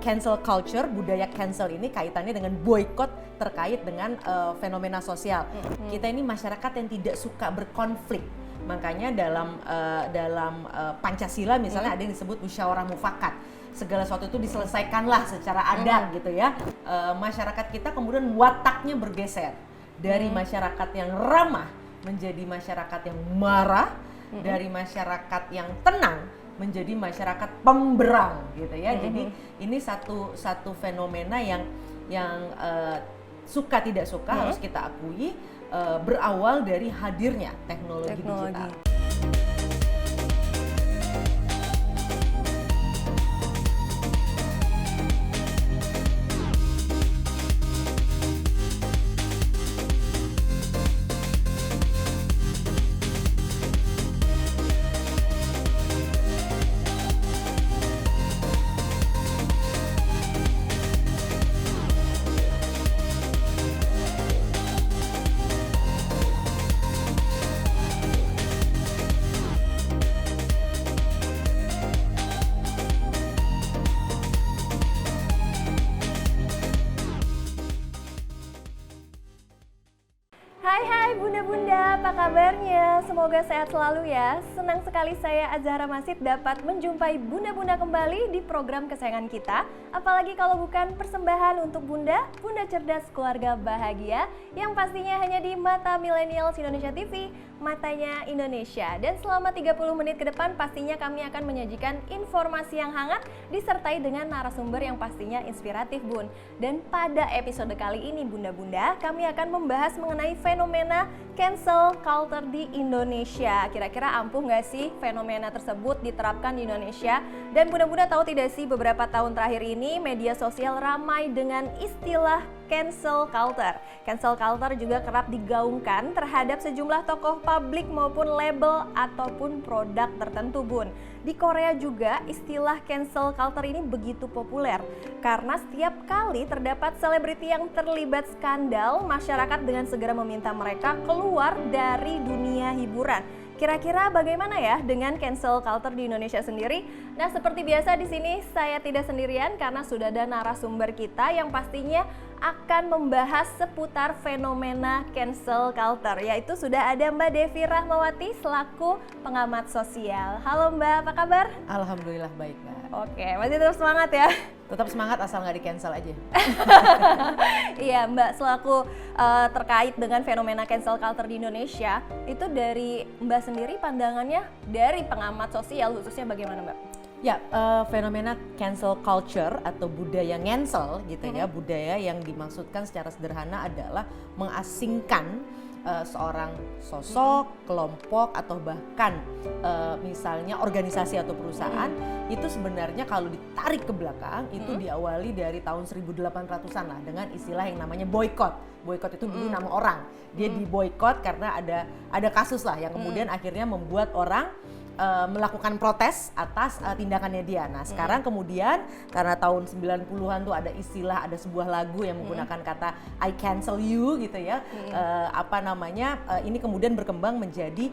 cancel culture, budaya cancel ini kaitannya dengan boykot terkait dengan fenomena sosial. Kita ini masyarakat yang tidak suka berkonflik. Makanya dalam Pancasila misalnya ada yang disebut musyawarah mufakat. Segala sesuatu itu diselesaikanlah secara adat gitu ya. Masyarakat kita kemudian wataknya bergeser dari masyarakat yang ramah menjadi masyarakat yang marah, dari masyarakat yang tenang menjadi masyarakat pemberang gitu ya. Jadi ini satu fenomena yang suka tidak suka harus kita akui berawal dari hadirnya teknologi digital. Hai bunda-bunda, apa kabarnya? Semoga sehat selalu ya. Senang sekali saya Azahra Masid dapat menjumpai bunda-bunda kembali di program kesayangan kita. Apalagi kalau bukan persembahan untuk bunda, bunda cerdas keluarga bahagia yang pastinya hanya di Mata Millennials Indonesia TV, matanya Indonesia. Dan selama 30 menit ke depan pastinya kami akan menyajikan informasi yang hangat disertai dengan narasumber yang pastinya inspiratif bun. Dan pada episode kali ini bunda-bunda, kami akan membahas mengenai fenomena cancel culture di Indonesia. Kira-kira ampuh nggak sih fenomena tersebut diterapkan di Indonesia? Dan bunda-bunda tahu tidak sih beberapa tahun terakhir ini media sosial ramai dengan istilah cancel culture. Cancel culture juga kerap digaungkan terhadap sejumlah tokoh publik maupun label ataupun produk tertentu bun. Di Korea juga istilah cancel culture ini begitu populer karena setiap kali terdapat selebriti yang terlibat skandal, masyarakat dengan segera meminta mereka keluar dari dunia hiburan. Kira-kira bagaimana ya dengan cancel culture di Indonesia sendiri? Nah, seperti biasa di sini saya tidak sendirian karena sudah ada narasumber kita yang pastinya akan membahas seputar fenomena cancel culture, yaitu sudah ada Mbak Devi Rahmawati selaku pengamat sosial. Halo Mbak, apa kabar? Alhamdulillah baik Mbak. Oke, masih terus semangat ya? Tetap semangat asal nggak di-cancel aja. Iya Mbak, selaku terkait dengan fenomena cancel culture di Indonesia, itu dari Mbak sendiri pandangannya dari pengamat sosial khususnya bagaimana Mbak? Ya, fenomena cancel culture atau budaya cancel gitu ya, budaya yang dimaksudkan secara sederhana adalah mengasingkan seorang sosok, kelompok atau bahkan misalnya organisasi atau perusahaan itu sebenarnya kalau ditarik ke belakang itu diawali dari tahun 1800-an lah dengan istilah yang namanya boykot. Boykot itu dulu nama orang. Dia diboykot karena ada kasus lah yang kemudian akhirnya membuat orang melakukan protes atas tindakannya dia. Nah sekarang kemudian karena tahun 90-an tuh ada istilah, ada sebuah lagu yang menggunakan kata I cancel you gitu ya. Ini kemudian berkembang menjadi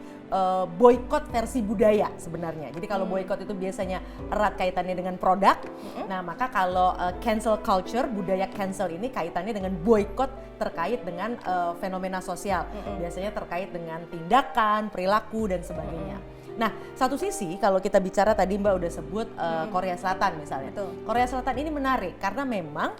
boykot versi budaya sebenarnya. Jadi kalau boykot itu biasanya erat kaitannya dengan produk. Nah maka kalau cancel culture, budaya cancel ini kaitannya dengan boykot terkait dengan fenomena sosial. Biasanya terkait dengan tindakan, perilaku dan sebagainya. Nah, satu sisi kalau kita bicara tadi Mbak udah sebut Korea Selatan misalnya. Betul. Korea Selatan ini menarik karena memang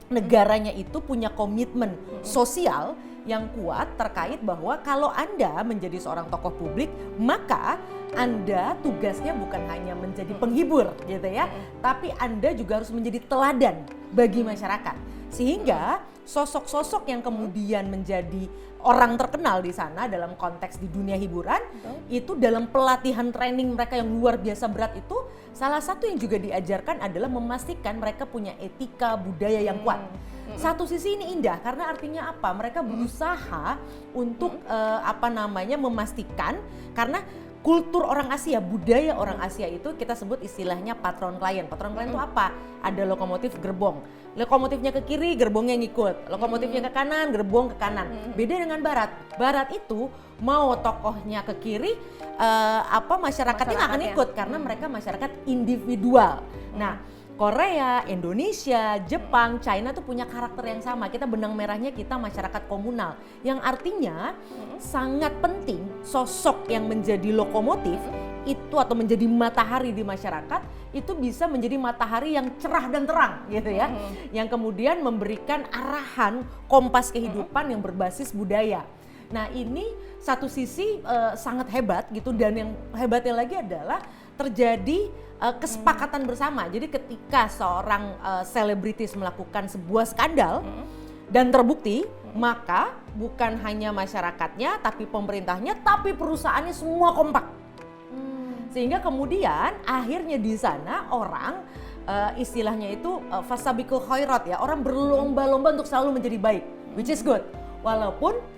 negaranya itu punya komitmen sosial yang kuat terkait bahwa kalau Anda menjadi seorang tokoh publik, maka Anda tugasnya bukan hanya menjadi penghibur gitu ya, tapi Anda juga harus menjadi teladan bagi masyarakat. Sehingga sosok-sosok yang kemudian menjadi orang terkenal di sana dalam konteks di dunia hiburan, itu dalam pelatihan training mereka yang luar biasa berat itu, salah satu yang juga diajarkan adalah memastikan mereka punya etika budaya yang kuat. Satu sisi ini indah karena artinya apa? Mereka berusaha untuk memastikan karena kultur orang Asia, budaya orang Asia itu kita sebut istilahnya patron klien. Patron klien itu apa? Ada lokomotif gerbong. Lokomotifnya ke kiri, gerbongnya ngikut. Lokomotifnya ke kanan, gerbong ke kanan. Beda dengan Barat. Barat itu mau tokohnya ke kiri, masyarakatnya nggak akan ikut karena mereka masyarakat individual. Nah, Korea, Indonesia, Jepang, China tuh punya karakter yang sama. Kita benang merahnya kita masyarakat komunal. Yang artinya sangat penting sosok yang menjadi lokomotif itu atau menjadi matahari di masyarakat itu bisa menjadi matahari yang cerah dan terang gitu ya. Yang kemudian memberikan arahan kompas kehidupan yang berbasis budaya. Nah ini satu sisi sangat hebat gitu, dan yang hebatnya lagi adalah terjadi kesepakatan bersama. Jadi ketika seorang selebritis melakukan sebuah skandal dan terbukti, maka bukan hanya masyarakatnya, tapi pemerintahnya, tapi perusahaannya semua kompak. Sehingga kemudian akhirnya di sana orang istilahnya itu fasabiqul khairat ya, orang berlomba-lomba untuk selalu menjadi baik, which is good. Walaupun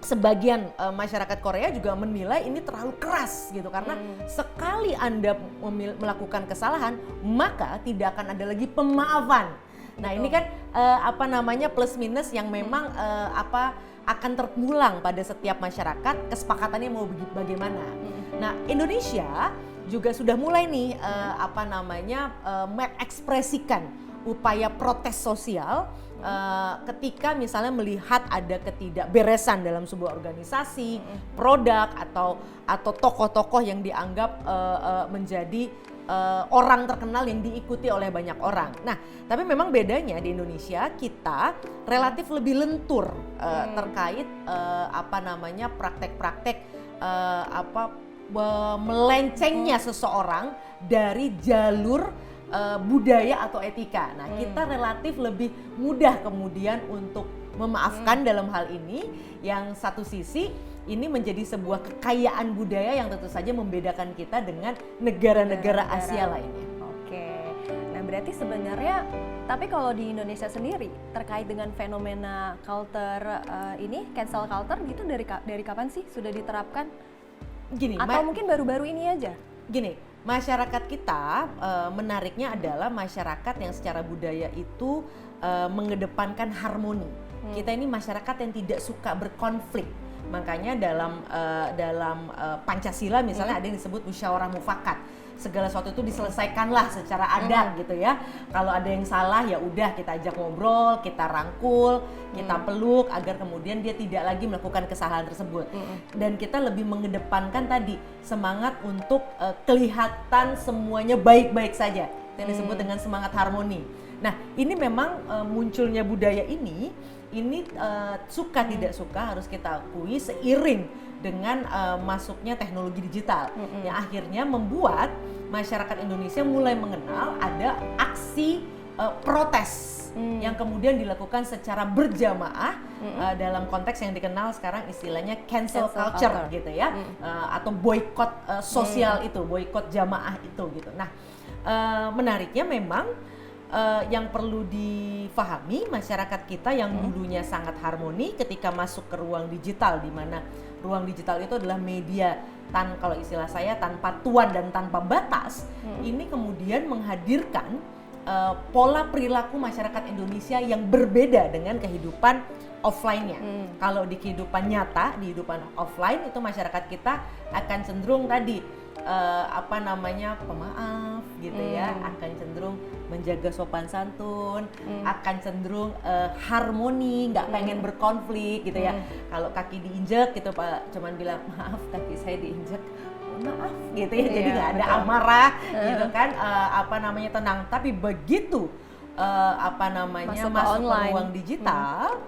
sebagian masyarakat Korea juga menilai ini terlalu keras gitu, karena sekali Anda melakukan kesalahan maka tidak akan ada lagi pemaafan. Nah ini kan plus minus yang memang akan terpulang pada setiap masyarakat, kesepakatannya mau bagaimana. Nah Indonesia juga sudah mulai nih mengekspresikan upaya protes sosial ketika misalnya melihat ada ketidakberesan dalam sebuah organisasi, produk atau tokoh-tokoh yang dianggap menjadi orang terkenal yang diikuti oleh banyak orang. Nah, tapi memang bedanya di Indonesia kita relatif lebih lentur terkait praktek-praktek melencengnya seseorang dari jalur budaya atau etika. Nah, kita relatif lebih mudah kemudian untuk memaafkan dalam hal ini. Yang satu sisi ini menjadi sebuah kekayaan budaya yang tentu saja membedakan kita dengan negara-negara Asia lainnya. Oke. Nah, berarti sebenarnya tapi kalau di Indonesia sendiri terkait dengan fenomena culture cancel culture gitu dari kapan sih sudah diterapkan? Gini, atau mungkin baru-baru ini aja? Gini, masyarakat kita menariknya adalah masyarakat yang secara budaya itu mengedepankan harmoni. Kita ini masyarakat yang tidak suka berkonflik. Makanya dalam Pancasila misalnya ada yang disebut musyawarah mufakat. Segala sesuatu itu diselesaikanlah secara adat gitu ya. Kalau ada yang salah ya udah kita ajak ngobrol, kita rangkul, kita peluk agar kemudian dia tidak lagi melakukan kesalahan tersebut. Dan kita lebih mengedepankan tadi semangat untuk kelihatan semuanya baik-baik saja. Yang disebut dengan semangat harmoni. Nah, ini memang munculnya budaya ini suka tidak suka harus kita akui seiring dengan masuknya teknologi digital yang akhirnya membuat masyarakat Indonesia mulai mengenal ada aksi protes yang kemudian dilakukan secara berjamaah dalam konteks yang dikenal sekarang istilahnya cancel culture gitu ya, atau boykot sosial itu, boykot jamaah itu gitu. Nah, menariknya memang yang perlu difahami masyarakat kita yang dulunya sangat harmoni ketika masuk ke ruang digital, di mana ruang digital itu adalah media kalau istilah saya tanpa tuan dan tanpa batas, ini kemudian menghadirkan pola perilaku masyarakat Indonesia yang berbeda dengan kehidupan offline-nya. Kalau di kehidupan nyata, di kehidupan offline itu masyarakat kita akan cenderung tadi pemaaf gitu ya, akan cenderung menjaga sopan santun, akan cenderung harmoni, nggak pengen berkonflik gitu ya. Kalau kaki diinjek gitu Pak, cuman bilang maaf kaki saya diinjek, maaf gitu ya, jadi nggak ada amarah gitu kan, tenang. Tapi begitu masuk ke ruang digital,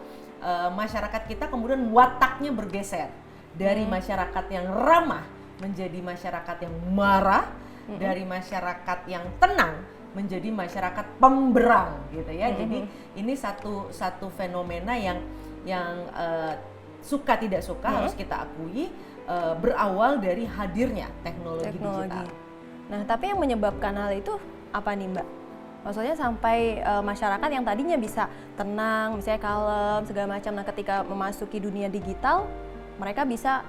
masyarakat kita kemudian wataknya bergeser dari masyarakat yang ramah menjadi masyarakat yang marah, dari masyarakat yang tenang menjadi masyarakat pemberang gitu ya. Jadi ini satu fenomena yang suka tidak suka harus kita akui berawal dari hadirnya teknologi digital. Nah, tapi yang menyebabkan hal itu apa nih Mbak? Maksudnya sampai masyarakat yang tadinya bisa tenang, misalnya kalem segala macam, nah ketika memasuki dunia digital mereka bisa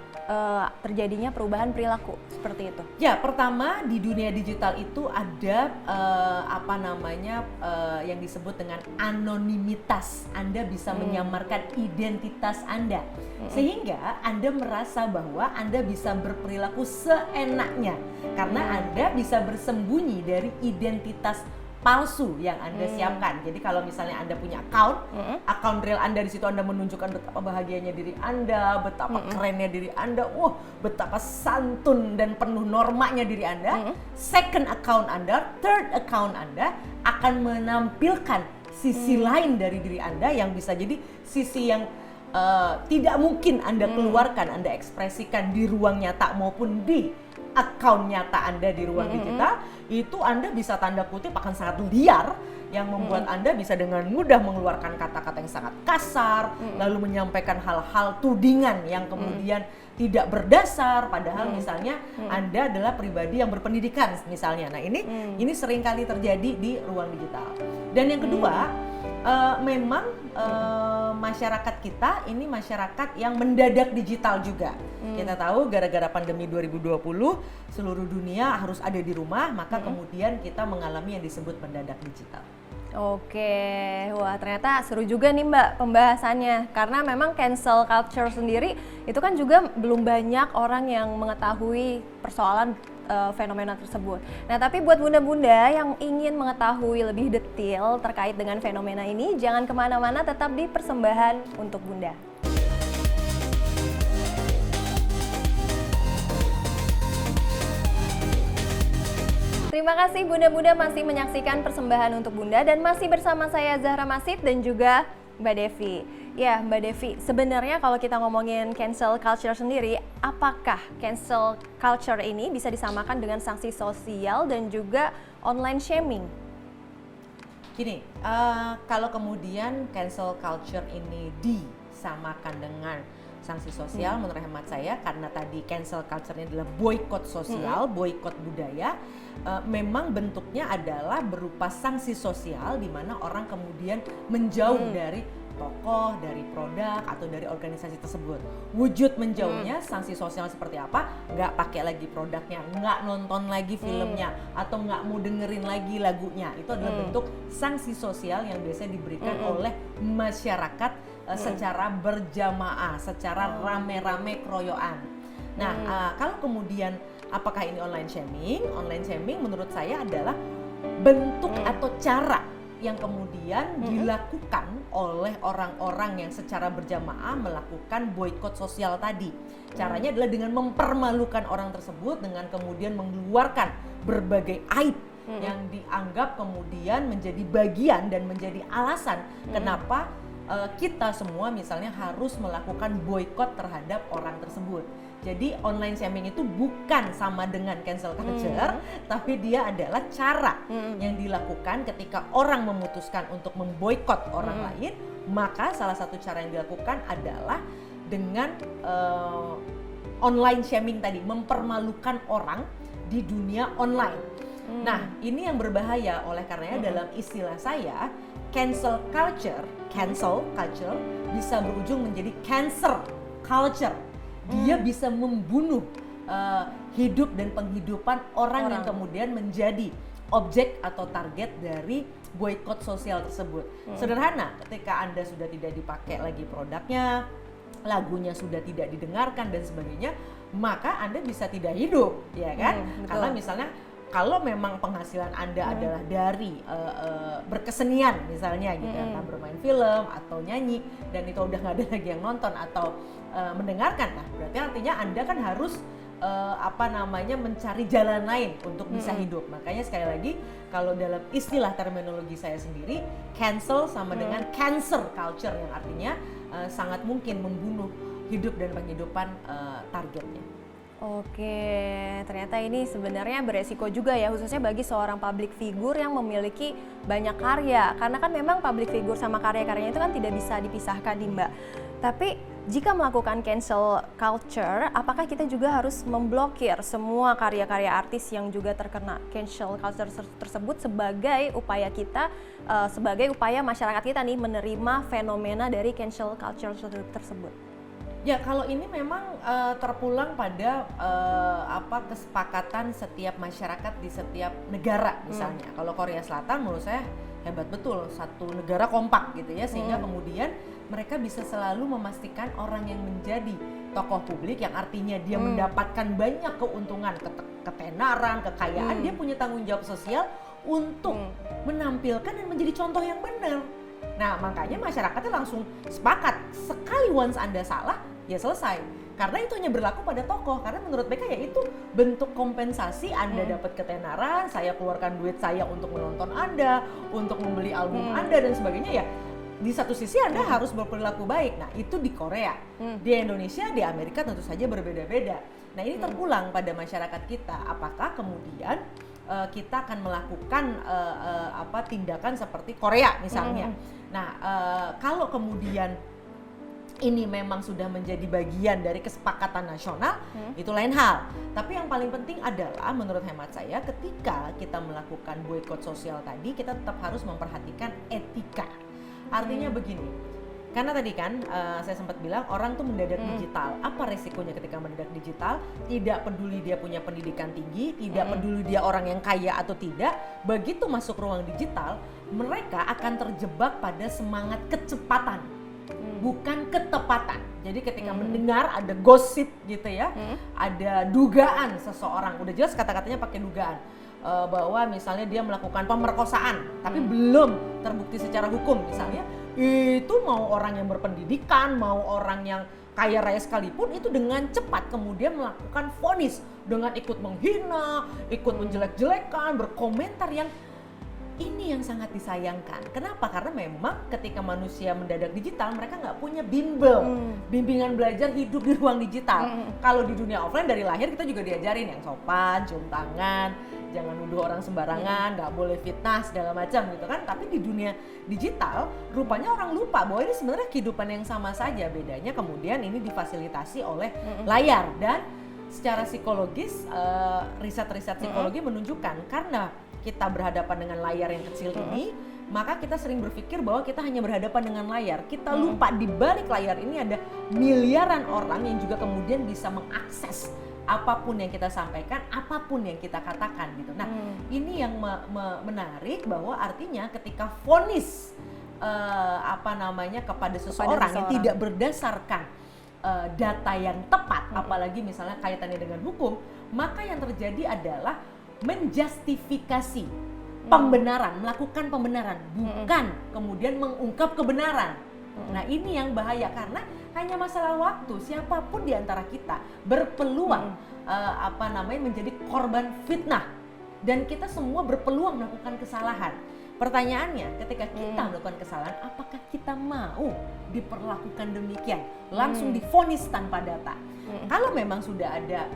terjadinya perubahan perilaku seperti itu. Ya, pertama di dunia digital itu ada yang disebut dengan anonimitas. Anda bisa menyamarkan identitas Anda, sehingga Anda merasa bahwa Anda bisa berperilaku seenaknya karena Anda bisa bersembunyi dari identitas palsu yang Anda siapkan. Jadi kalau misalnya Anda punya account real Anda, di situ Anda menunjukkan betapa bahagianya diri Anda, betapa kerennya diri Anda, betapa santun dan penuh normanya diri Anda. Second account Anda, third account Anda akan menampilkan sisi lain dari diri Anda yang bisa jadi sisi yang tidak mungkin Anda keluarkan, Anda ekspresikan di ruang nyata maupun di account nyata Anda di ruang digital. Itu Anda bisa tanda kutip akan sangat liar, yang membuat Anda bisa dengan mudah mengeluarkan kata-kata yang sangat kasar, lalu menyampaikan hal-hal tudingan yang kemudian tidak berdasar, padahal misalnya Anda adalah pribadi yang berpendidikan misalnya. Nah ini sering kali terjadi di ruang digital. Dan yang kedua, memang masyarakat kita ini masyarakat yang mendadak digital juga. Kita tahu gara-gara pandemi 2020 seluruh dunia harus ada di rumah, maka kemudian kita mengalami yang disebut mendadak digital. Oke, wah ternyata seru juga nih Mbak pembahasannya, karena memang cancel culture sendiri itu kan juga belum banyak orang yang mengetahui persoalan fenomena tersebut. Nah tapi buat bunda-bunda yang ingin mengetahui lebih detail terkait dengan fenomena ini, jangan kemana-mana, tetap di Persembahan untuk Bunda. Terima kasih bunda-bunda masih menyaksikan Persembahan untuk Bunda dan masih bersama saya Zahra Masid dan juga Mbak Devi. Ya Mbak Devi, sebenarnya kalau kita ngomongin cancel culture sendiri, apakah cancel culture ini bisa disamakan dengan sanksi sosial dan juga online shaming? Gini, kalau kemudian cancel culture ini disamakan dengan sanksi sosial, menurut hemat saya, karena tadi cancel culture-nya adalah boykot sosial, boykot budaya, memang bentuknya adalah berupa sanksi sosial di mana orang kemudian menjauh dari tokoh, dari produk, atau dari organisasi tersebut. Wujud menjauhnya, sanksi sosial seperti apa? Nggak pakai lagi produknya, nggak nonton lagi filmnya, atau nggak mau dengerin lagi lagunya. Itu adalah bentuk sanksi sosial yang biasanya diberikan oleh masyarakat secara berjamaah, secara rame-rame keroyokan. Nah, kalau kemudian apakah ini online shaming? Online shaming menurut saya adalah bentuk atau cara yang kemudian dilakukan oleh orang-orang yang secara berjamaah melakukan boykot sosial tadi. Caranya adalah dengan mempermalukan orang tersebut, dengan kemudian mengeluarkan berbagai aib yang dianggap kemudian menjadi bagian dan menjadi alasan kenapa kita semua misalnya harus melakukan boykot terhadap orang tersebut. Jadi online shaming itu bukan sama dengan cancel culture, tapi dia adalah cara yang dilakukan ketika orang memutuskan untuk memboykot orang lain, maka salah satu cara yang dilakukan adalah dengan online shaming tadi, mempermalukan orang di dunia online. Nah, ini yang berbahaya, oleh karenanya dalam istilah saya, cancel culture bisa berujung menjadi cancer culture. Dia bisa membunuh hidup dan penghidupan orang yang kemudian menjadi objek atau target dari boykot sosial tersebut. Sederhana, ketika Anda sudah tidak dipakai lagi produknya, lagunya sudah tidak didengarkan dan sebagainya, maka Anda bisa tidak hidup, ya kan? Karena misalnya kalau memang penghasilan Anda adalah dari berkesenian misalnya gitu, entah bermain film atau nyanyi, dan itu udah nggak ada lagi yang nonton atau mendengarkan, nah berarti artinya Anda kan harus mencari jalan lain untuk bisa hidup. Makanya sekali lagi, kalau dalam istilah terminologi saya sendiri, cancel sama dengan cancer culture, yang artinya sangat mungkin membunuh hidup dan penghidupan targetnya. Oke, ternyata ini sebenarnya beresiko juga ya, khususnya bagi seorang public figure yang memiliki banyak karya. Karena kan memang public figure sama karya-karyanya itu kan tidak bisa dipisahkan nih Mbak. Tapi jika melakukan cancel culture, apakah kita juga harus memblokir semua karya-karya artis yang juga terkena cancel culture tersebut sebagai upaya kita, sebagai upaya masyarakat kita nih menerima fenomena dari cancel culture tersebut? Ya, kalau ini memang terpulang pada kesepakatan setiap masyarakat di setiap negara misalnya. Kalau Korea Selatan menurut saya hebat betul, satu negara kompak gitu ya, sehingga kemudian mereka bisa selalu memastikan orang yang menjadi tokoh publik, yang artinya dia mendapatkan banyak keuntungan, ketenaran, kekayaan, dia punya tanggung jawab sosial untuk menampilkan dan menjadi contoh yang benar. Nah, makanya masyarakatnya langsung sepakat, sekali once Anda salah, ya selesai. Karena itu hanya berlaku pada tokoh, karena menurut mereka ya itu bentuk kompensasi Anda dapat ketenaran, saya keluarkan duit saya untuk menonton Anda, untuk membeli album Anda dan sebagainya ya. Di satu sisi Anda harus berperilaku baik. Nah, itu di Korea. Di Indonesia, di Amerika tentu saja berbeda-beda. Nah, ini terulang pada masyarakat kita. Apakah kemudian kita akan melakukan tindakan seperti Korea misalnya. Nah, kalau kemudian ini memang sudah menjadi bagian dari kesepakatan nasional, itu lain hal. Tapi yang paling penting adalah menurut hemat saya ketika kita melakukan boikot sosial tadi, kita tetap harus memperhatikan etika. Artinya begini, karena tadi kan saya sempat bilang orang tuh mendadak digital. Apa resikonya ketika mendadak digital? Tidak peduli dia punya pendidikan tinggi, tidak peduli dia orang yang kaya atau tidak. Begitu masuk ruang digital, mereka akan terjebak pada semangat kecepatan, bukan ketepatan. Jadi ketika mendengar ada gosip gitu ya, ada dugaan seseorang, udah jelas kata-katanya pakai dugaan. Bahwa misalnya dia melakukan pemerkosaan tapi belum terbukti secara hukum misalnya, itu mau orang yang berpendidikan, mau orang yang kaya raya sekalipun itu dengan cepat kemudian melakukan vonis dengan ikut menghina, ikut menjelek-jelekan, berkomentar yang ini yang sangat disayangkan. Kenapa? Karena memang ketika manusia mendadak digital, mereka nggak punya bimbingan belajar hidup di ruang digital. Kalau di dunia offline dari lahir kita juga diajarin yang sopan, cium tangan, jangan nuduh orang sembarangan, nggak boleh fitnah segala macam gitu kan. Tapi di dunia digital, rupanya orang lupa bahwa ini sebenarnya kehidupan yang sama saja. Bedanya kemudian ini difasilitasi oleh layar. Dan secara psikologis, riset-riset psikologi menunjukkan karena kita berhadapan dengan layar yang kecil ini, maka kita sering berpikir bahwa kita hanya berhadapan dengan layar. Kita lupa di balik layar ini ada miliaran orang yang juga kemudian bisa mengakses apapun yang kita sampaikan, apapun yang kita katakan gitu. Nah, ini yang menarik bahwa artinya ketika vonis kepada seseorang yang tidak berdasarkan data yang tepat, apalagi misalnya kaitannya dengan hukum, maka yang terjadi adalah menjustifikasi pembenaran, melakukan pembenaran, bukan kemudian mengungkap kebenaran. Nah, ini yang bahaya karena hanya masalah waktu siapapun di antara kita berpeluang menjadi korban fitnah, dan kita semua berpeluang melakukan kesalahan. Pertanyaannya, ketika kita melakukan kesalahan, apakah kita mau diperlakukan demikian, langsung divonis tanpa data? Kalau memang sudah ada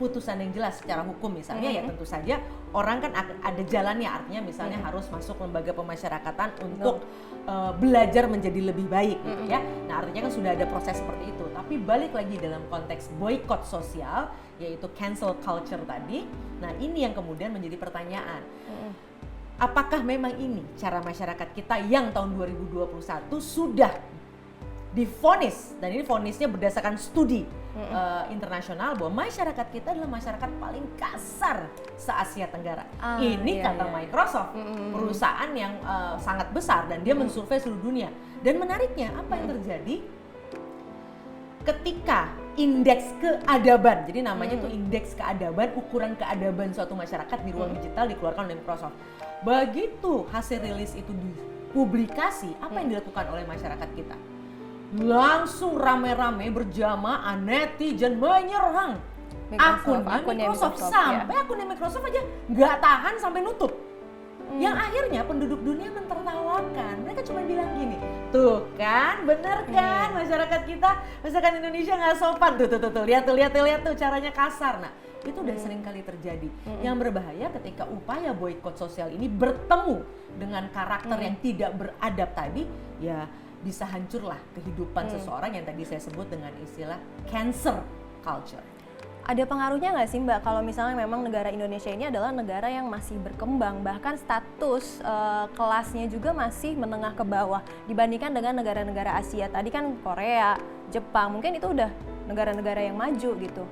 putusan yang jelas secara hukum misalnya, ya tentu saja orang kan ada jalannya, artinya misalnya harus masuk lembaga pemasyarakatan untuk belajar menjadi lebih baik gitu ya. Nah, artinya kan sudah ada proses seperti itu. Tapi balik lagi dalam konteks boykot sosial, yaitu cancel culture tadi. Nah, ini yang kemudian menjadi pertanyaan. Apakah memang ini cara masyarakat kita yang tahun 2021 sudah divonis, dan ini vonisnya berdasarkan studi internasional bahwa masyarakat kita adalah masyarakat paling kasar se-Asia Tenggara. Ini kata Microsoft, perusahaan yang sangat besar, dan dia mensurvei seluruh dunia. Dan menariknya apa yang terjadi ketika indeks keadaban, jadi namanya itu indeks keadaban, ukuran keadaban suatu masyarakat di ruang digital dikeluarkan oleh Microsoft. Begitu hasil rilis itu dipublikasi, apa yang dilakukan oleh masyarakat kita? Langsung rame-rame berjamaah netizen menyerang akun Microsoft sampai akunnya Microsoft aja nggak tahan sampai nutup. Yang akhirnya penduduk dunia mentertawakan. Mereka cuma bilang gini, tuh kan, bener kan masyarakat kita, masyarakat Indonesia nggak sopan. Tuh, lihat tuh caranya kasar. Nah, itu udah sering kali terjadi. Yang berbahaya ketika upaya boikot sosial ini bertemu dengan karakter yang tidak beradab tadi, ya bisa hancurlah kehidupan seseorang yang tadi saya sebut dengan istilah cancer culture. Ada pengaruhnya nggak sih Mbak kalau misalnya memang negara Indonesia ini adalah negara yang masih berkembang, bahkan status kelasnya juga masih menengah ke bawah dibandingkan dengan negara-negara Asia. Tadi kan Korea, Jepang, mungkin itu udah negara-negara yang maju gitu.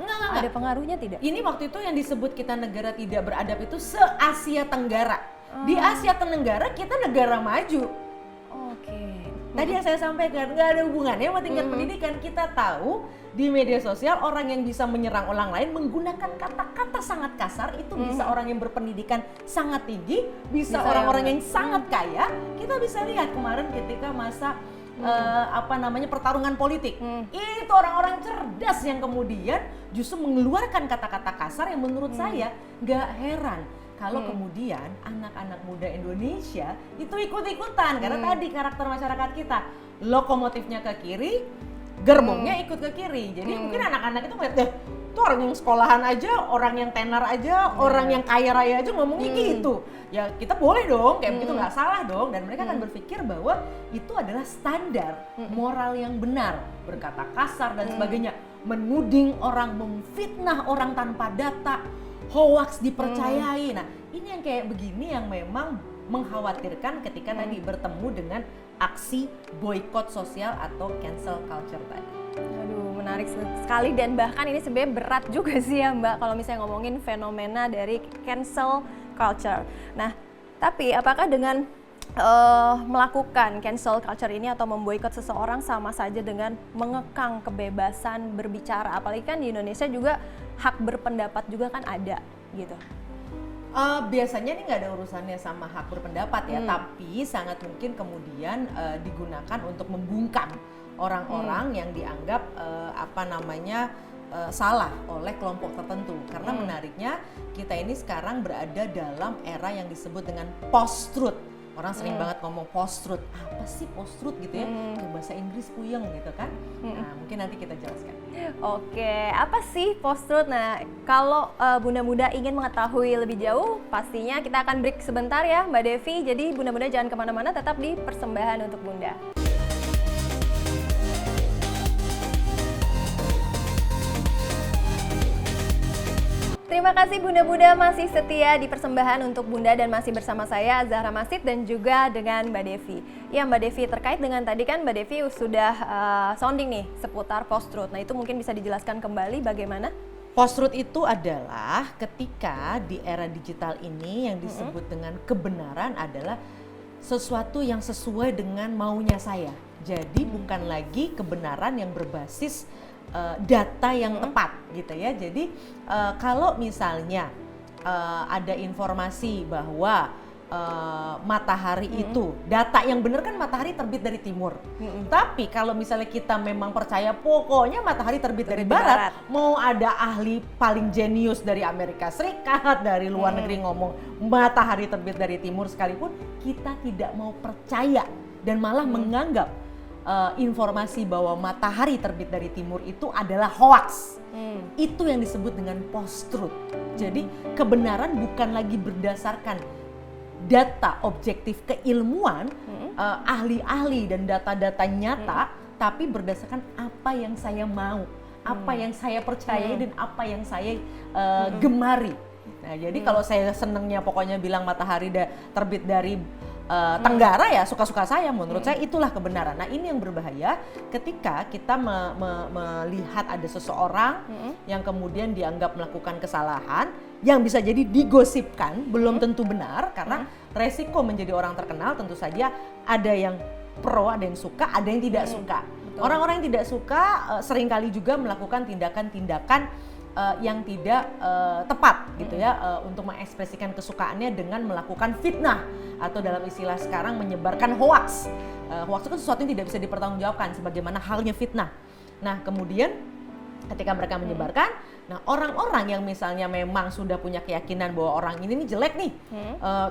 Enggak. Ada pengaruhnya tidak? Ini waktu itu yang disebut kita negara tidak beradab itu se-Asia Tenggara. Di Asia Tenggara kita negara maju. Oke. Tadi yang saya sampaikan nggak ada hubungannya sama tingkat pendidikan. Kita tahu di media sosial orang yang bisa menyerang orang lain menggunakan kata-kata sangat kasar itu bisa orang yang berpendidikan sangat tinggi, bisa orang-orang yang sangat kaya. Kita bisa lihat kemarin ketika masa pertarungan politik. Itu orang-orang cerdas yang kemudian justru mengeluarkan kata-kata kasar yang menurut saya nggak heran kalau kemudian anak-anak muda Indonesia itu ikut-ikutan karena tadi karakter masyarakat kita lokomotifnya ke kiri, gerbongnya ikut ke kiri. Jadi mungkin anak-anak itu ngeliat deh, tuh orang yang sekolahan aja, orang yang tenar aja, orang yang kaya raya aja ngomongnya gitu. Ya kita boleh dong, kayak begitu nggak salah dong. Dan mereka akan berpikir bahwa itu adalah standar moral yang benar, berkata kasar dan sebagainya, menuding orang, memfitnah orang tanpa data, hoax dipercayai. Nah ini yang kayak begini yang memang mengkhawatirkan ketika tadi bertemu dengan aksi boykot sosial atau cancel culture tadi. Aduh, menarik sekali dan bahkan ini sebenarnya berat juga sih ya Mbak kalau misalnya ngomongin fenomena dari cancel culture. Nah, tapi apakah dengan melakukan cancel culture ini atau memboikot seseorang sama saja dengan mengekang kebebasan berbicara? Apalagi kan di Indonesia juga hak berpendapat juga kan ada gitu. Biasanya ini nggak ada urusannya sama hak berpendapat ya, tapi sangat mungkin kemudian digunakan untuk membungkam orang-orang yang dianggap salah oleh kelompok tertentu. Karena menariknya kita ini sekarang berada dalam era yang disebut dengan post-truth. Orang sering banget ngomong post-truth. Apa sih post-truth gitu ya? Kayak bahasa Inggris puyeng gitu kan. Nah, mungkin nanti kita jelaskan. Oke, apa sih post-truth? Nah, kalau bunda-bunda ingin mengetahui lebih jauh, pastinya kita akan break sebentar ya Mbak Devi. Jadi bunda-bunda jangan kemana-mana, tetap di Persembahan untuk Bunda. Terima kasih bunda-bunda masih setia di Persembahan untuk Bunda dan masih bersama saya Zahra Masid dan juga dengan Mbak Devi. Ya Mbak Devi, terkait dengan tadi kan Mbak Devi sudah sounding nih seputar post-truth. Nah itu mungkin bisa dijelaskan kembali bagaimana? Post-truth itu adalah ketika di era digital ini yang disebut dengan kebenaran adalah sesuatu yang sesuai dengan maunya saya. Jadi bukan lagi kebenaran yang berbasis data yang tepat gitu ya. Jadi kalau misalnya ada informasi bahwa matahari itu data yang benar kan matahari terbit dari timur. Tapi kalau misalnya kita memang percaya pokoknya matahari terbit dari barat, mau ada ahli paling jenius dari Amerika Serikat, dari luar negeri ngomong matahari terbit dari timur sekalipun, kita tidak mau percaya dan malah menganggap informasi bahwa matahari terbit dari timur itu adalah hoax. Itu yang disebut dengan post-truth. Jadi kebenaran bukan lagi berdasarkan data objektif keilmuan, ahli-ahli dan data-data nyata, tapi berdasarkan apa yang saya mau, apa yang saya percayai dan apa yang saya gemari. Nah, jadi kalau saya senengnya pokoknya bilang matahari terbit dari Tenggara ya suka-suka saya, menurut saya itulah kebenaran. Nah ini yang berbahaya ketika kita melihat ada seseorang yang kemudian dianggap melakukan kesalahan yang bisa jadi digosipkan, belum tentu benar karena resiko menjadi orang terkenal tentu saja ada yang pro, ada yang suka, ada yang tidak suka. Orang-orang yang tidak suka seringkali juga melakukan tindakan-tindakan yang tidak tepat gitu ya, untuk mengekspresikan kesukaannya dengan melakukan fitnah atau dalam istilah sekarang menyebarkan hoax. Hoax itu kan sesuatu yang tidak bisa dipertanggungjawabkan sebagaimana halnya fitnah. Nah kemudian ketika mereka menyebarkan, nah orang-orang yang misalnya memang sudah punya keyakinan bahwa orang ini nih jelek nih,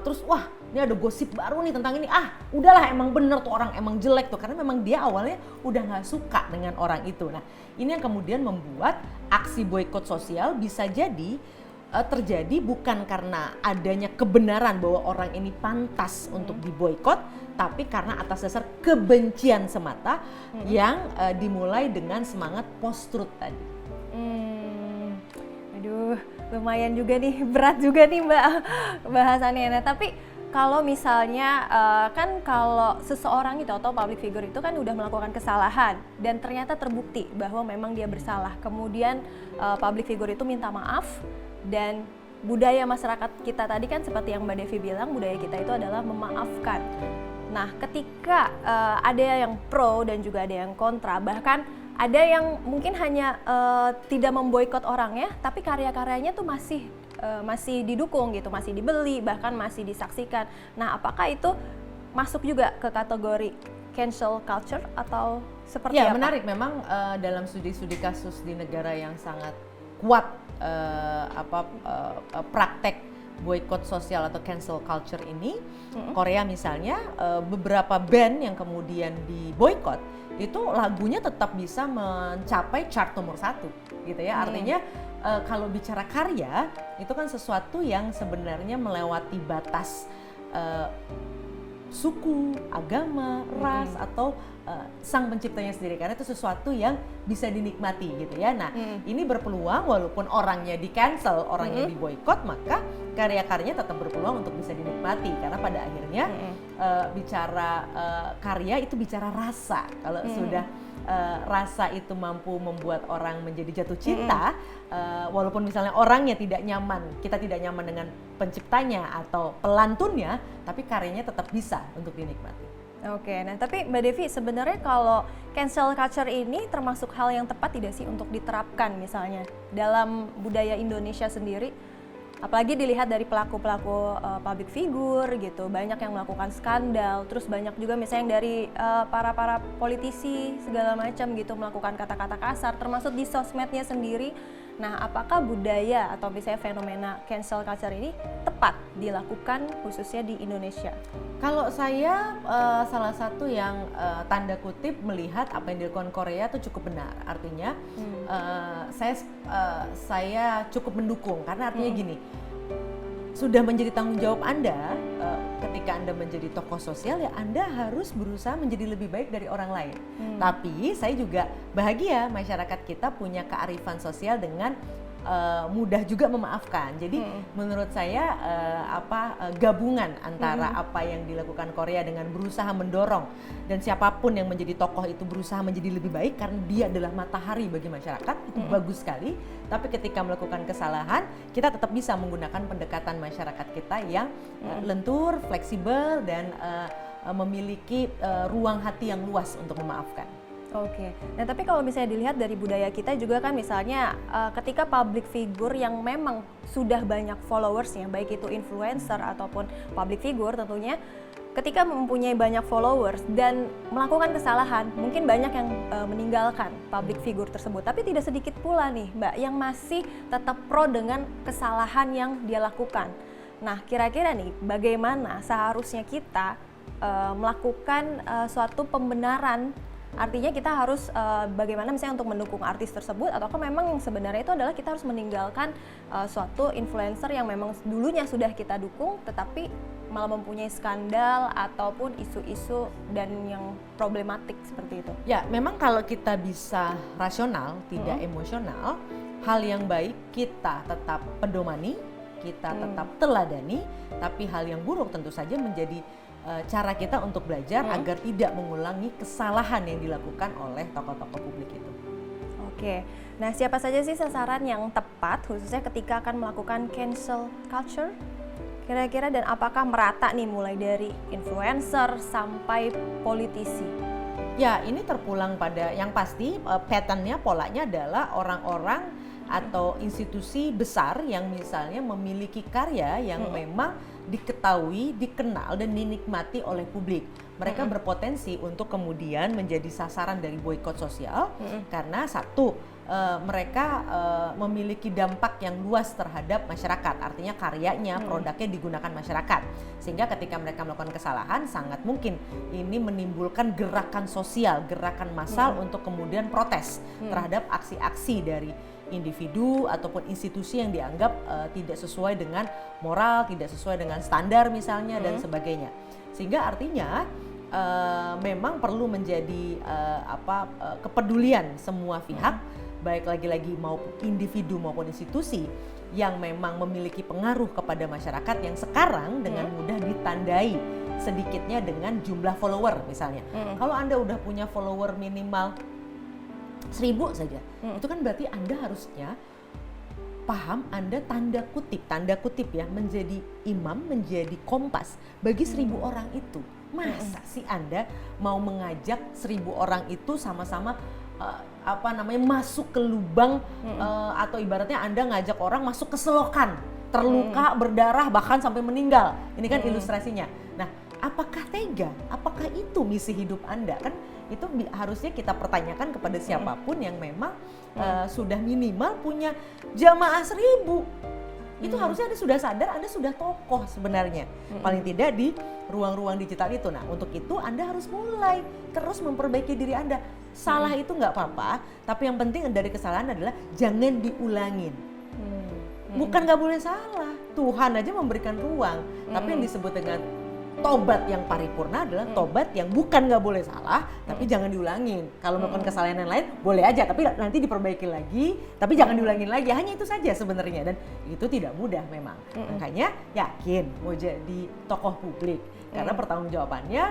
terus wah ini ada gosip baru nih tentang ini, udahlah emang bener tuh orang emang jelek tuh, karena memang dia awalnya udah nggak suka dengan orang itu. Nah ini yang kemudian membuat aksi boikot sosial bisa jadi terjadi bukan karena adanya kebenaran bahwa orang ini pantas untuk diboikot, tapi karena atas dasar kebencian semata yang dimulai dengan semangat post-truth tadi. Aduh, lumayan juga nih, berat juga nih Mbak bahasannya. Nah, tapi kalau misalnya kan kalau seseorang itu atau public figure itu kan udah melakukan kesalahan dan ternyata terbukti bahwa memang dia bersalah. Kemudian public figure itu minta maaf dan budaya masyarakat kita tadi kan seperti yang Mbak Devi bilang, budaya kita itu adalah memaafkan. Nah, ketika ada yang pro dan juga ada yang kontra, bahkan ada yang mungkin hanya tidak memboikot orangnya, tapi karya-karyanya tuh masih didukung gitu, masih dibeli, bahkan masih disaksikan. Nah, apakah itu masuk juga ke kategori cancel culture atau seperti Ya, apa? menarik memang dalam studi-studi kasus di negara yang sangat kuat praktek boykot sosial atau cancel culture ini, Korea misalnya, beberapa band yang kemudian diboykot itu lagunya tetap bisa mencapai chart nomor 1 gitu ya. Artinya kalau bicara karya itu kan sesuatu yang sebenarnya melewati batas suku, agama, ras atau sang penciptanya sendiri, karena itu sesuatu yang bisa dinikmati gitu ya. Nah, ini berpeluang walaupun orangnya di cancel, orangnya diboykot, maka karya-karyanya tetap berpeluang untuk bisa dinikmati, karena pada akhirnya bicara karya itu bicara rasa. Kalau sudah rasa itu mampu membuat orang menjadi jatuh cinta, walaupun misalnya orangnya tidak nyaman, kita tidak nyaman dengan penciptanya atau pelantunnya, tapi karyanya tetap bisa untuk dinikmati. Oke, nah tapi Mbak Devi, sebenarnya kalau cancel culture ini termasuk hal yang tepat tidak sih untuk diterapkan misalnya dalam budaya Indonesia sendiri? Apalagi dilihat dari pelaku-pelaku public figure gitu, banyak yang melakukan skandal, terus banyak juga misalnya yang dari para politisi segala macam gitu melakukan kata-kata kasar, termasuk di sosmednya sendiri. Nah, apakah budaya atau misalnya fenomena cancel culture ini tepat dilakukan khususnya di Indonesia? Kalau saya salah satu yang tanda kutip melihat apa yang dilakukan Korea itu cukup benar. Artinya saya cukup mendukung, karena artinya gini, sudah menjadi tanggung jawab Anda ketika Anda menjadi tokoh sosial, ya Anda harus berusaha menjadi lebih baik dari orang lain. Tapi saya juga bahagia masyarakat kita punya kearifan sosial dengan mudah juga memaafkan. Jadi menurut saya gabungan antara apa yang dilakukan Korea dengan berusaha mendorong, dan siapapun yang menjadi tokoh itu berusaha menjadi lebih baik karena dia adalah matahari bagi masyarakat, itu bagus sekali. Tapi ketika melakukan kesalahan, kita tetap bisa menggunakan pendekatan masyarakat kita yang lentur, fleksibel, dan memiliki ruang hati yang luas untuk memaafkan. Oke, nah tapi kalau misalnya dilihat dari budaya kita juga kan misalnya ketika public figure yang memang sudah banyak followersnya, baik itu influencer ataupun public figure tentunya, ketika mempunyai banyak followers dan melakukan kesalahan, mungkin banyak yang meninggalkan public figure tersebut, tapi tidak sedikit pula nih Mbak yang masih tetap pro dengan kesalahan yang dia lakukan. Nah, kira-kira nih bagaimana seharusnya kita melakukan suatu pembenaran? Artinya kita harus bagaimana misalnya untuk mendukung artis tersebut, ataukah memang yang sebenarnya itu adalah kita harus meninggalkan suatu influencer yang memang dulunya sudah kita dukung tetapi malah mempunyai skandal ataupun isu-isu dan yang problematik seperti itu. Ya, memang kalau kita bisa rasional, tidak emosional, hal yang baik kita tetap pedomani, kita tetap teladani, tapi hal yang buruk tentu saja menjadi cara kita untuk belajar agar tidak mengulangi kesalahan yang dilakukan oleh tokoh-tokoh publik itu. Oke, nah siapa saja sih sasaran yang tepat khususnya ketika akan melakukan cancel culture? Kira-kira, dan apakah merata nih mulai dari influencer sampai politisi? Ya, ini terpulang pada yang pasti pattern-nya, polanya adalah orang-orang atau institusi besar yang misalnya memiliki karya yang memang diketahui, dikenal, dan dinikmati oleh publik. Mereka berpotensi untuk kemudian menjadi sasaran dari boikot sosial karena satu, mereka memiliki dampak yang luas terhadap masyarakat. Artinya karyanya, produknya digunakan masyarakat. Sehingga ketika mereka melakukan kesalahan, sangat mungkin ini menimbulkan gerakan sosial, gerakan massal untuk kemudian protes terhadap aksi-aksi dari individu ataupun institusi yang dianggap tidak sesuai dengan moral, tidak sesuai dengan standar misalnya dan sebagainya. Sehingga artinya memang perlu menjadi kepedulian semua pihak, baik lagi-lagi maupun individu maupun institusi yang memang memiliki pengaruh kepada masyarakat yang sekarang dengan mudah ditandai sedikitnya dengan jumlah follower misalnya. Kalau Anda udah punya follower minimal 1000 saja, itu kan berarti Anda harusnya paham, Anda tanda kutip ya, menjadi imam, menjadi kompas bagi 1000 orang itu. Masa sih Anda mau mengajak 1.000 orang itu sama-sama masuk ke lubang, atau ibaratnya Anda ngajak orang masuk ke selokan, terluka, berdarah, bahkan sampai meninggal. Ini kan ilustrasinya. Nah, apakah tega? Apakah itu misi hidup Anda? Kan itu harusnya kita pertanyakan kepada siapapun yang memang sudah minimal punya jamaah 1.000. Itu harusnya Anda sudah sadar, Anda sudah tokoh sebenarnya. Paling tidak di ruang-ruang digital itu. Nah, untuk itu Anda harus mulai terus memperbaiki diri Anda. Salah itu nggak apa-apa, tapi yang penting dari kesalahan adalah jangan diulangin. Bukan nggak boleh salah, Tuhan aja memberikan ruang. Tapi yang disebut dengan tobat yang paripurna adalah tobat yang bukan nggak boleh salah, tapi jangan diulangin. Kalau melakukan kesalahan yang lain boleh aja, tapi nanti diperbaiki lagi, tapi jangan diulangin lagi. Hanya itu saja sebenarnya, dan itu tidak mudah memang. Makanya yakin mau jadi tokoh publik, karena pertanggungjawabannya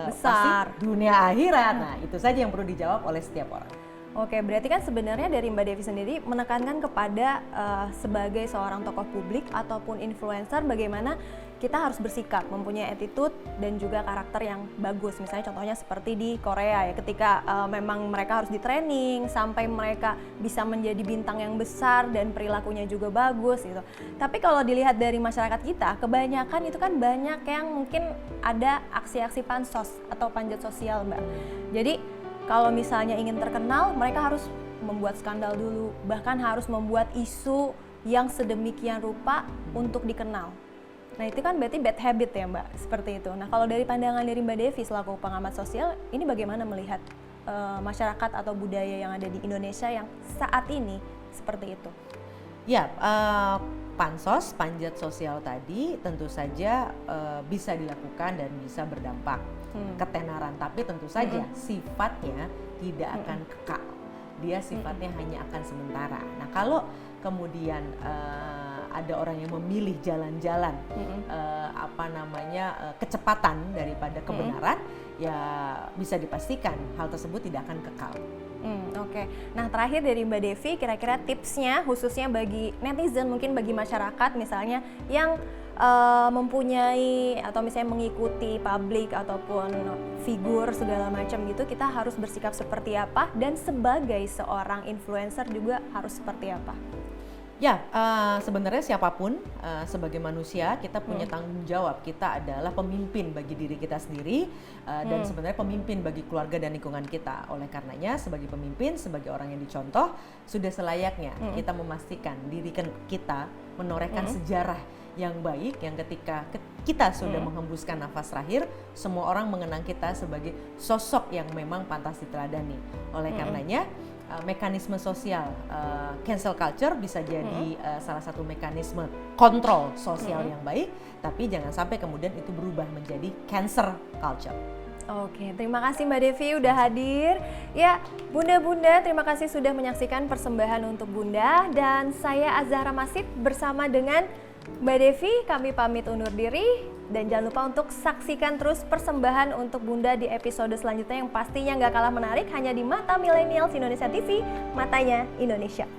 besar, pasti dunia akhirat. Nah, itu saja yang perlu dijawab oleh setiap orang. Oke, berarti kan sebenarnya dari Mbak Devi sendiri menekankan kepada sebagai seorang tokoh publik ataupun influencer, bagaimana kita harus bersikap, mempunyai attitude dan juga karakter yang bagus. Misalnya contohnya seperti di Korea ya, ketika memang mereka harus di training sampai mereka bisa menjadi bintang yang besar dan perilakunya juga bagus gitu. Tapi kalau dilihat dari masyarakat kita, kebanyakan itu kan banyak yang mungkin ada aksi-aksi pansos atau panjat sosial, Mbak. Jadi kalau misalnya ingin terkenal, mereka harus membuat skandal dulu, bahkan harus membuat isu yang sedemikian rupa untuk dikenal. Nah, itu kan berarti bad habit ya, Mbak, seperti itu. Nah, kalau dari pandangan dari Mbak Devi selaku pengamat sosial, ini bagaimana melihat masyarakat atau budaya yang ada di Indonesia yang saat ini seperti itu? Ya, pansos, panjat sosial tadi tentu saja bisa dilakukan dan bisa berdampak ketenaran, tapi tentu saja sifatnya tidak akan kekal. Dia sifatnya hanya akan sementara. Nah, kalau kemudian ada orang yang memilih jalan-jalan kecepatan daripada kebenaran, ya bisa dipastikan hal tersebut tidak akan kekal. Oke. Nah, terakhir dari Mbak Devi, kira-kira tipsnya khususnya bagi netizen, mungkin bagi masyarakat misalnya yang mempunyai atau misalnya mengikuti publik ataupun figur segala macam gitu, kita harus bersikap seperti apa, dan sebagai seorang influencer juga harus seperti apa? Ya, sebenarnya siapapun sebagai manusia kita punya tanggung jawab. Kita adalah pemimpin bagi diri kita sendiri, dan sebenarnya pemimpin bagi keluarga dan lingkungan kita. Oleh karenanya sebagai pemimpin, sebagai orang yang dicontoh, sudah selayaknya kita memastikan diri kita menorehkan sejarah yang baik, yang ketika kita sudah menghembuskan nafas terakhir, semua orang mengenang kita sebagai sosok yang memang pantas diteladani. Oleh karenanya mekanisme sosial cancel culture bisa jadi salah satu mekanisme kontrol sosial yang baik, tapi jangan sampai kemudian itu berubah menjadi cancer culture. Oke, terima kasih Mbak Devi udah hadir. Ya, Bunda-Bunda, terima kasih sudah menyaksikan persembahan untuk Bunda, dan saya Azahra Masid bersama dengan Mbak Devi, kami pamit undur diri, dan jangan lupa untuk saksikan terus persembahan untuk Bunda di episode selanjutnya yang pastinya nggak kalah menarik hanya di Mata Millennials Indonesia TV, matanya Indonesia.